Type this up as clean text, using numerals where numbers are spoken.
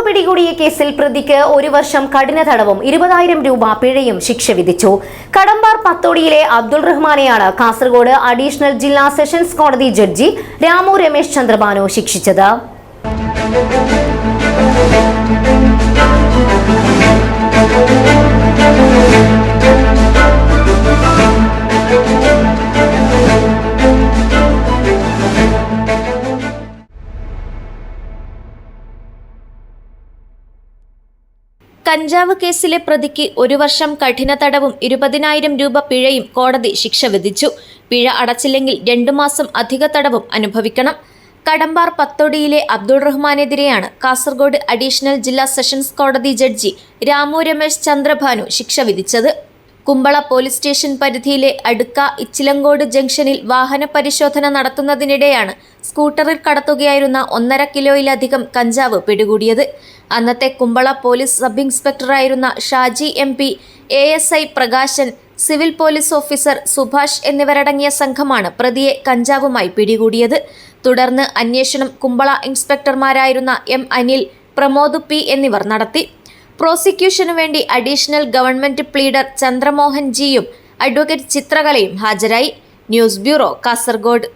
പിടികൂടിയ കേസിൽ പ്രതിക്ക് 1 വർഷം കഠിന തടവും 20,000 രൂപ പിഴയും ശിക്ഷ വിധിച്ചു. കടമ്പാർ പത്തോടിയിലെ അബ്ദുൾ റഹ്മാനെയാണ് കാസർഗോഡ് അഡീഷണൽ ജില്ലാ സെഷൻസ് കോടതി ജഡ്ജി രാമു രമേശ് ചന്ദ്രഭാനു ശിക്ഷിച്ചത്. കഞ്ചാവ് കേസിലെ പ്രതിക്ക് 1 വർഷം കഠിന തടവും 20,000 രൂപ പിഴയും കോടതി ശിക്ഷ വിധിച്ചു. പിഴ അടച്ചില്ലെങ്കിൽ 2 മാസം അധിക തടവും അനുഭവിക്കണം. കടമ്പാർ പത്തോടിയിലെ അബ്ദുൾ റഹ്മാനെതിരെയാണ് കാസർഗോഡ് അഡീഷണൽ ജില്ലാ സെഷൻസ് കോടതി ജഡ്ജി രാമു രമേശ് ചന്ദ്രഭാനു ശിക്ഷ വിധിച്ചത്. കുമ്പള പോലീസ് സ്റ്റേഷൻ പരിധിയിലെ അടുക്ക ഇച്ചിലങ്കോട് ജംഗ്ഷനിൽ വാഹന പരിശോധന നടത്തുന്നതിനിടെയാണ് സ്കൂട്ടറിൽ കടത്തുകയായിരുന്ന 1.5 കിലോയിലധികം കഞ്ചാവ് പിടികൂടിയത്. അന്നത്തെ കുമ്പള പോലീസ് സബ് ഇൻസ്പെക്ടറായിരുന്ന Shaji MP, ASI Prakashan, civil police officer Subhash എന്നിവരടങ്ങിയ സംഘമാണ് പ്രതിയെ കഞ്ചാവുമായി പിടികൂടിയത്. തുടർന്ന് അന്വേഷണം കുമ്പള ഇൻസ്പെക്ടർമാരായിരുന്ന M. അനിൽ, പ്രമോദ് P എന്നിവർ നടത്തി. പ്രോസിക്യൂഷനു വേണ്ടി അഡീഷണൽ ഗവൺമെന്റ് പ്ലീഡർ ചന്ദ്രമോഹൻ ജിയും അഡ്വക്കേറ്റ് ചിത്രകലയും ഹാജരായി. News bureau, Kasaragod.